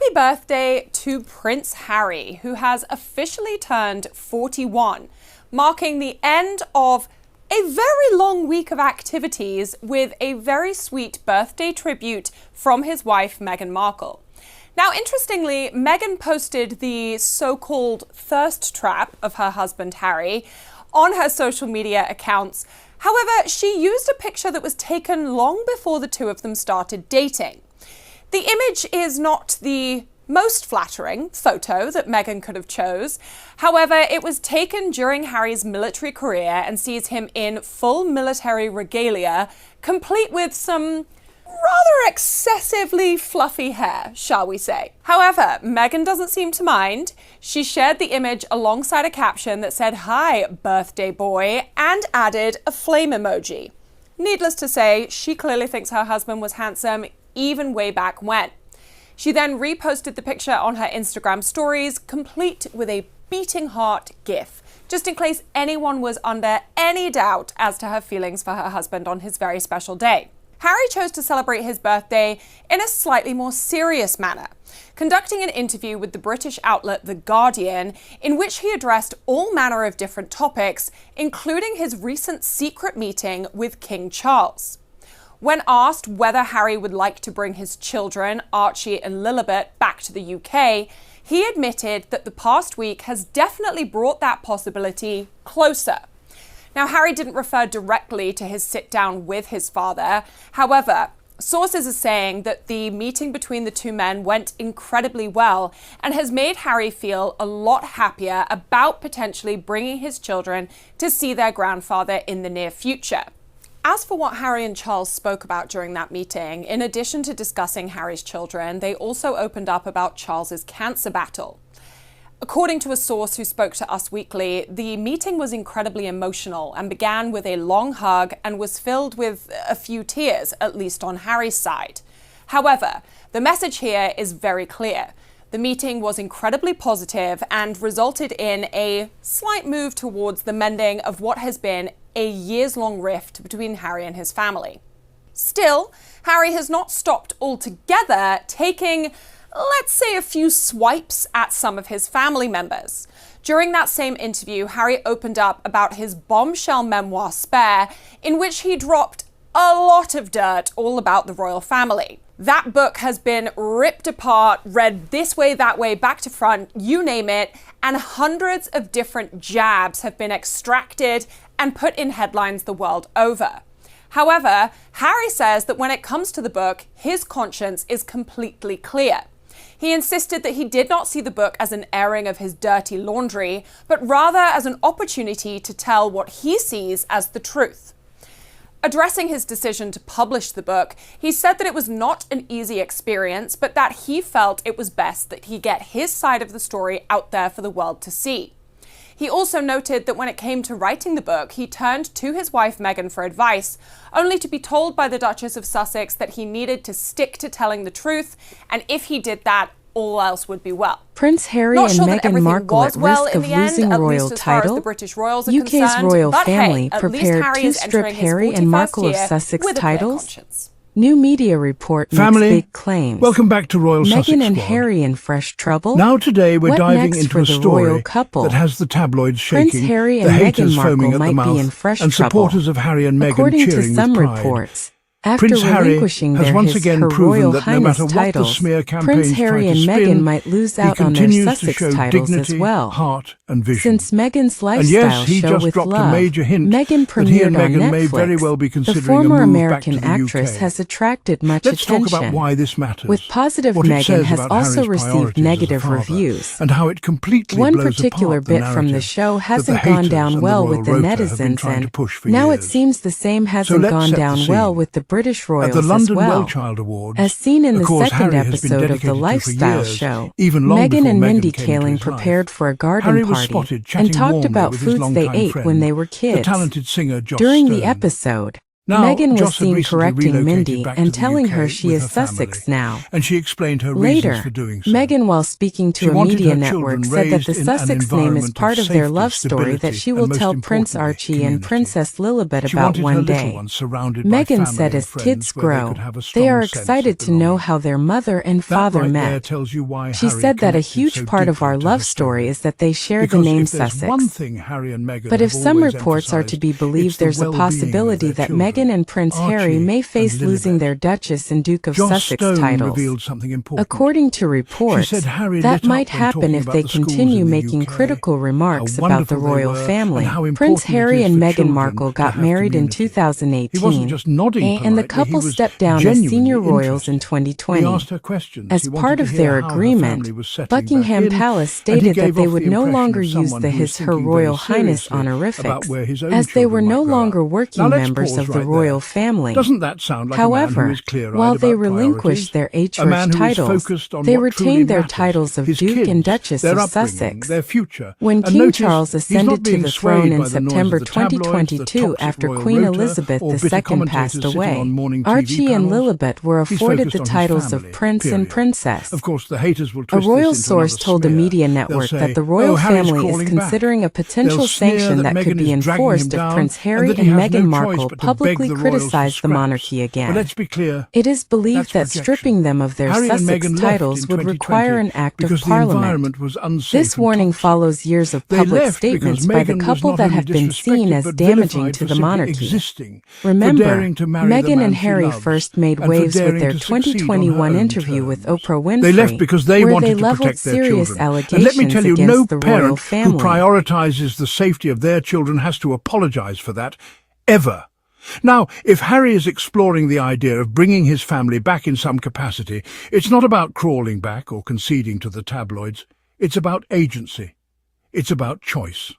Happy birthday to Prince Harry, who has officially turned 41, marking the end of a very long week of activities with a very sweet birthday tribute from his wife, Meghan Markle. Now, interestingly, Meghan posted the so-called thirst trap of her husband, Harry, on her social media accounts. However, she used a picture that was taken long before the two of them started dating. The image is not the most flattering photo that Meghan could have chose. However, it was taken during Harry's military career and sees him in full military regalia, complete with some rather excessively fluffy hair, shall we say. However, Meghan doesn't seem to mind. She shared the image alongside a caption that said, "Hi, birthday boy," and added a flame emoji. Needless to say, she clearly thinks her husband was handsome even way back when. She then reposted the picture on her Instagram stories, complete with a beating heart gif, just in case anyone was under any doubt as to her feelings for her husband on his very special day. Harry chose to celebrate his birthday in a slightly more serious manner, conducting an interview with the British outlet The Guardian, in which he addressed all manner of different topics, including his recent secret meeting with King Charles. When asked whether Harry would like to bring his children, Archie and Lilibet, back to the UK, he admitted that the past week has definitely brought that possibility closer. Now, Harry didn't refer directly to his sit-down with his father. However, sources are saying that the meeting between the two men went incredibly well and has made Harry feel a lot happier about potentially bringing his children to see their grandfather in the near future. As for what Harry and Charles spoke about during that meeting, in addition to discussing Harry's children, they also opened up about Charles's cancer battle. According to a source who spoke to Us Weekly, the meeting was incredibly emotional and began with a long hug and was filled with a few tears, at least on Harry's side. However, the message here is very clear. The meeting was incredibly positive and resulted in a slight move towards the mending of what has been a years-long rift between Harry and his family. Still, Harry has not stopped altogether, taking, let's say, a few swipes at some of his family members. During that same interview, Harry opened up about his bombshell memoir, Spare, in which he dropped a lot of dirt all about the royal family. That book has been ripped apart, read this way, that way, back to front, you name it, and hundreds of different jabs have been extracted and put in headlines the world over. However, Harry says that when it comes to the book, his conscience is completely clear. He insisted that he did not see the book as an airing of his dirty laundry, but rather as an opportunity to tell what he sees as the truth. Addressing his decision to publish the book, he said that it was not an easy experience, but that he felt it was best that he get his side of the story out there for the world to see. He also noted that when it came to writing the book, he turned to his wife Meghan for advice, only to be told by the Duchess of Sussex that he needed to stick to telling the truth, and if he did that, all else would be well. Prince Harry and Meghan Markle at risk of losing royal title. UK's royal family prepared to strip Harry and Markle of Sussex titles. New media report makes big claims. Welcome back to Royal Sussex Meghan and Squad. Harry in fresh trouble. Now today we're What diving next into for a the story royal couple? that has the tabloids shaking, Prince Harry and the Meghan haters foaming Markle at the might be in mouth, fresh and trouble. supporters of Harry and Meghan According to cheering some with pride. reports, after Prince Harry relinquishing has their once His again Her proven Royal that no Highness matter what the titles, smear campaigns Prince Harry try and to Meghan spin, might lose he out on their continues to Sussex show titles dignity, as well. heart and vision. Since Meghan's And lifestyle yes, he show just with dropped Love, a major hint Meghan that he and premiered on Meghan may Netflix. very well be The considering former a move American back to the actress UK. has attracted much Let's attention. talk about why this matters, With positive, what it Meghan says has about also Harry's received priorities as a negative father, reviews. and how it completely One blows particular apart the bit from the narrative show that hasn't the gone haters down and well the with the royal rota have been netizens, trying to and push for now it years. seems the same So hasn't let's gone set the down well scene. with the British At royals the London as well. WellChild Awards, As seen in of the course, second Harry has been episode of dedicated the to for lifestyle years, show, even long Meghan before and Meghan Mindy came into Kaling his prepared life. for a garden Harry was party spotted chatting and talked warmly about with his foods they longtime ate friend, when they were the kids. talented singer Joss During the Stone. episode, Now, Meghan was Joss had seen recently correcting relocated Mindy back to and the telling UK her she with is her Sussex family, now. and she explained her Later, reasons for doing so. Meghan, while speaking to She a wanted media her network, children said that the raised in an Sussex name is environment part of safety, their love story that stability, she and will most tell Prince importantly, Archie and community. Princess Lilibet She about wanted her one little day. ones surrounded by Meghan family said and as friends kids where they grow, could have a they are strong sense excited of to know belonging. how their mother and That father right there met. tells you why She Harry said that a connected huge so part of our deeply to love her story is that they share the Because name if there's one Sussex. thing Harry and Meghan But have if some always reports are to be emphasized, believed, it's the there's a well-being of possibility their that children, Meghan and Prince Harry Archie may and face losing Lilibet. their Duchess and Duke of Joss Sussex Stone titles. revealed something important. According to She reports, said Harry that lit might up when happen talking if about they the schools continue in the making UK, critical remarks how about the wonderful they royal were, family. and how Prince important Harry it is and for Meghan children Markle to got have married in community. 2018, He wasn't just nodding and the politely, couple he was stepped down as genuinely senior royals in interested. 2020. He asked her questions. As He part wanted to of hear their how her agreement, family was settling Buckingham back in, Palace and he stated that gave they off would the no impression longer of use someone the who was His Her thinking Royal very Highness seriously about honorifics, where his own as they were children no might grow longer up. working Now let's members pause of the right royal there. family. Doesn't that sound like a man who However, is clear-eyed while they about relinquished their priorities? A H-rich man who is titles, focused on they what truly retained their matters, titles of his Duke kids, and Duchess their of upbringing, Sussex. their future. When And King notice, Charles he's ascended not to being the swayed throne in by the noise September of the tabloids, the 2022 toxic after royal Queen rota, Elizabeth or bitter II commentators passed sitting away, on morning TV Archie and panels. Lilibet were He's afforded focused the on his titles family, of Prince and period. Princess. Of course, the haters will A twist royal this into source another told a smear. media They'll network say, that the royal Harry's family is crawling considering back. a potential They'll sneer sanction that Meghan could be is dragging him enforced if down, Prince and Harry that and he has Meghan no Markle choice but to publicly beg the royals for criticize the scraps. monarchy again. But let's be clear, It is believed that's that projection. stripping them of their Harry and Sussex Meghan left titles in would 2020 require an act of because the Parliament. environment was unsafe This and warning toxic. follows years of They public left because statements by the Meghan was couple not that only have been seen disrespected as but damaging vilified to for the simply monarchy. existing, for Remember, daring to marry the Meghan man and she Harry loves, first made and for waves with daring their to succeed on her 2021 own interview with terms. Oprah Winfrey, They left because they where wanted they to leveled protect their serious children. And let me allegations tell you, against no the royal parent who family. prioritizes the safety of their children has to apologize for that, ever. Now, if Harry is exploring the idea of bringing his family back in some capacity, it's not about crawling back or conceding to the tabloids. It's about agency. It's about choice.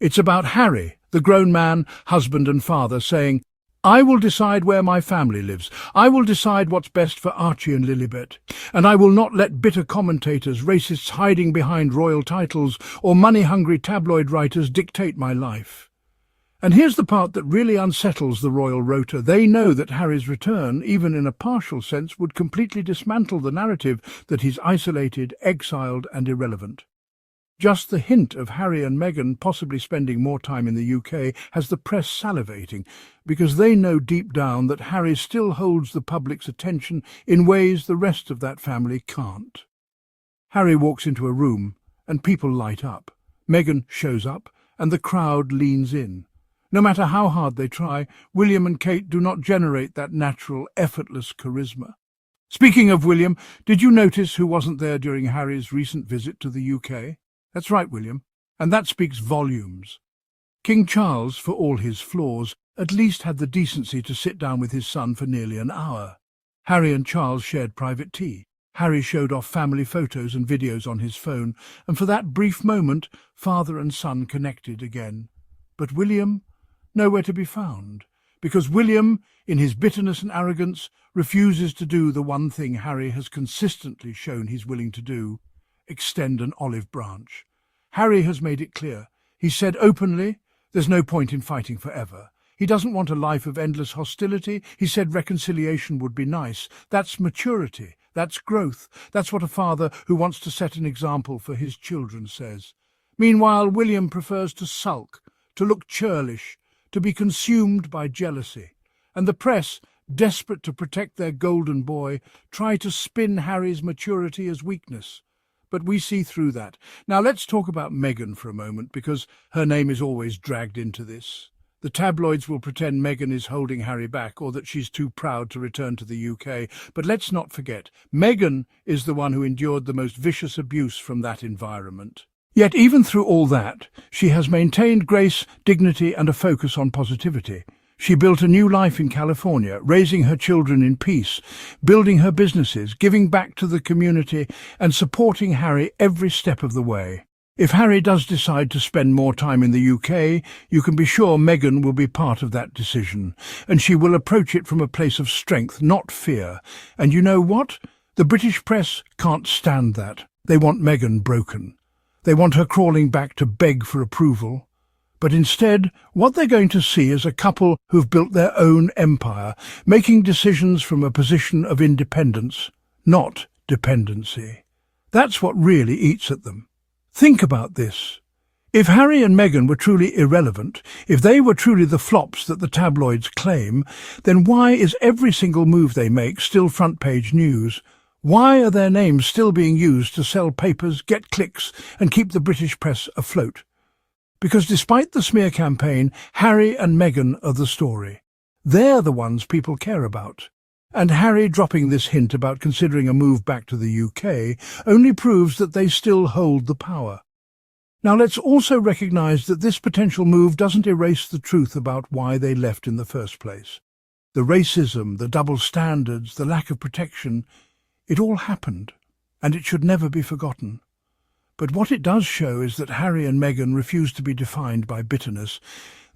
It's about Harry, the grown man, husband and father, saying, I will decide where my family lives. I will decide what's best for Archie and Lilibet. And I will not let bitter commentators, racists hiding behind royal titles, or money-hungry tabloid writers dictate my life. And here's the part that really unsettles the royal rota. They know that Harry's return, even in a partial sense, would completely dismantle the narrative that he's isolated, exiled and irrelevant. Just the hint of Harry and Meghan possibly spending more time in the UK has the press salivating, because they know deep down that Harry still holds the public's attention in ways the rest of that family can't. Harry walks into a room and people light up. Meghan shows up and the crowd leans in. No matter how hard they try, William and Kate do not generate that natural, effortless charisma. Speaking of William, did you notice who wasn't there during Harry's recent visit to the UK? That's right, William, and that speaks volumes. King Charles, for all his flaws, at least had the decency to sit down with his son for nearly an hour. Harry and Charles shared private tea. Harry showed off family photos and videos on his phone, and for that brief moment, father and son connected again. But William, nowhere to be found, because William, in his bitterness and arrogance, refuses to do the one thing Harry has consistently shown he's willing to do: extend an olive branch. Harry has made it clear. He said openly, there's no point in fighting forever. He doesn't want a life of endless hostility. He said reconciliation would be nice. That's maturity. That's growth. That's what a father who wants to set an example for his children says. Meanwhile, William prefers to sulk, to look churlish, to be consumed by jealousy. And the press, desperate to protect their golden boy, try to spin Harry's maturity as weakness. But we see through that. Now let's talk about Meghan for a moment, because her name is always dragged into this. The tabloids will pretend Meghan is holding Harry back, or that she's too proud to return to the UK. But let's not forget, Meghan is the one who endured the most vicious abuse from that environment. Yet even through all that, she has maintained grace, dignity and a focus on positivity. She built a new life in California, raising her children in peace, building her businesses, giving back to the community and supporting Harry every step of the way. If Harry does decide to spend more time in the UK, you can be sure Meghan will be part of that decision, and she will approach it from a place of strength, not fear. And you know what? The British press can't stand that. They want Meghan broken. They want her crawling back to beg for approval. But instead, what they're going to see is a couple who've built their own empire, making decisions from a position of independence, not dependency. That's what really eats at them. Think about this. If Harry and Meghan were truly irrelevant, if they were truly the flops that the tabloids claim, then why is every single move they make still front-page news? Why are their names still being used to sell papers, get clicks, and keep the British press afloat? Because despite the smear campaign, Harry and Meghan are the story. They're the ones people care about. And Harry dropping this hint about considering a move back to the UK only proves that they still hold the power. Now let's also recognise that this potential move doesn't erase the truth about why they left in the first place. The racism, the double standards, the lack of protection, it all happened, and it should never be forgotten. But what it does show is that Harry and Meghan refuse to be defined by bitterness.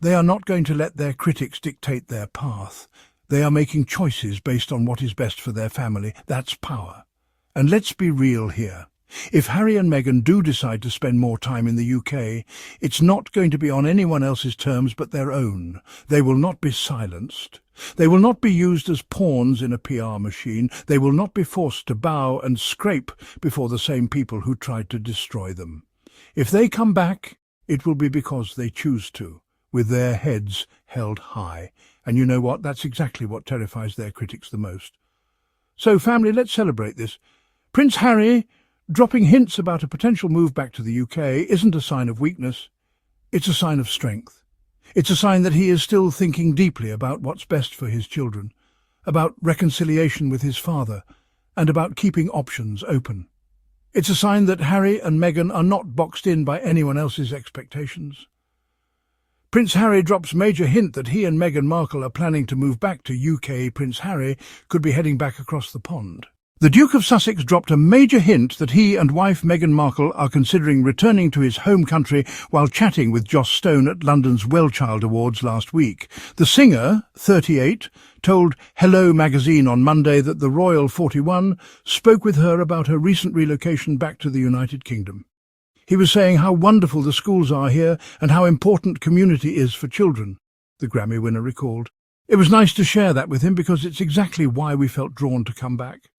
They are not going to let their critics dictate their path. They are making choices based on what is best for their family. That's power. And let's be real here. If Harry and Meghan do decide to spend more time in the UK, it's not going to be on anyone else's terms but their own. They will not be silenced. They will not be used as pawns in a PR machine. They will not be forced to bow and scrape before the same people who tried to destroy them. If they come back, it will be because they choose to, with their heads held high. And you know what? That's exactly what terrifies their critics the most. So, family, let's celebrate this. Prince Harry dropping hints about a potential move back to the UK isn't a sign of weakness. It's a sign of strength. It's a sign that he is still thinking deeply about what's best for his children, about reconciliation with his father, and about keeping options open. It's a sign that Harry and Meghan are not boxed in by anyone else's expectations. Prince Harry drops major hint that he and Meghan Markle are planning to move back to UK. Prince Harry could be heading back across the pond. The Duke of Sussex dropped a major hint that he and wife Meghan Markle are considering returning to his home country while chatting with Joss Stone at London's WellChild Awards last week. The singer, 38, told Hello magazine on Monday that the Royal 41 spoke with her about her recent relocation back to the United Kingdom. He was saying how wonderful the schools are here and how important community is for children, the Grammy winner recalled. It was nice to share that with him because it's exactly why we felt drawn to come back.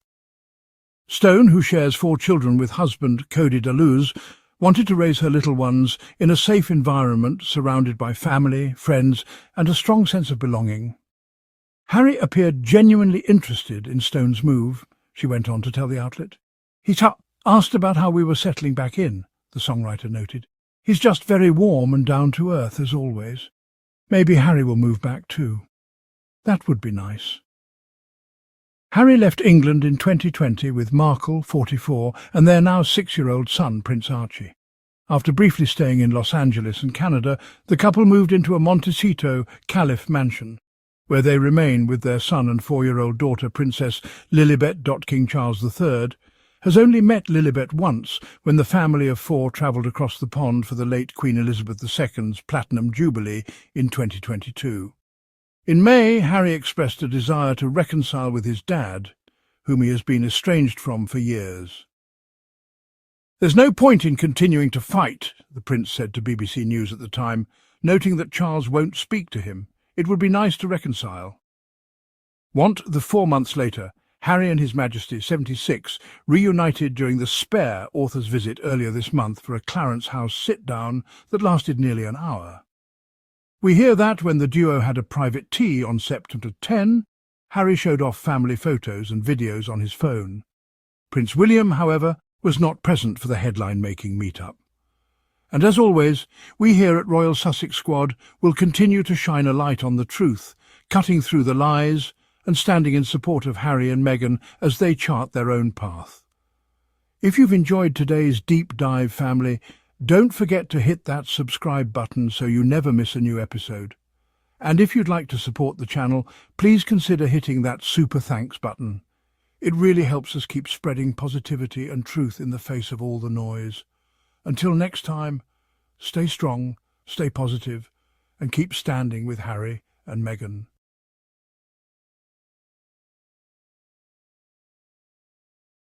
Stone, who shares 4 children with husband Cody Dallouz, wanted to raise her little ones in a safe environment surrounded by family, friends, and a strong sense of belonging. Harry appeared genuinely interested in Stone's move, she went on to tell the outlet. He asked about how we were settling back in, the songwriter noted. He's just very warm and down to earth, as always. Maybe Harry will move back too. That would be nice. Harry left England in 2020 with Markle, 44, and their now 6-year-old son, Prince Archie. After briefly staying in Los Angeles and Canada, the couple moved into a Montecito Caliph mansion, where they remain with their son and 4-year-old daughter, Princess Lilibet. King Charles III has only met Lilibet once when the family of 4 travelled across the pond for the late Queen Elizabeth II's Platinum Jubilee in 2022. In May, Harry expressed a desire to reconcile with his dad, whom he has been estranged from for years. There's no point in continuing to fight, the prince said to BBC News at the time, noting that Charles won't speak to him. It would be nice to reconcile. 4 months later, Harry and His Majesty, 76, reunited during the Spare author's visit earlier this month for a Clarence House sit-down that lasted nearly an hour. We hear that when the duo had a private tea on September 10, Harry showed off family photos and videos on his phone. Prince William, however, was not present for the headline-making meet-up. And as always, we here at Royal Sussex Squad will continue to shine a light on the truth, cutting through the lies and standing in support of Harry and Meghan as they chart their own path. If you've enjoyed today's deep dive, family, don't forget to hit that subscribe button so you never miss a new episode. And if you'd like to support the channel, please consider hitting that super thanks button. It really helps us keep spreading positivity and truth in the face of all the noise. Until next time, stay strong, stay positive, and keep standing with Harry and Meghan.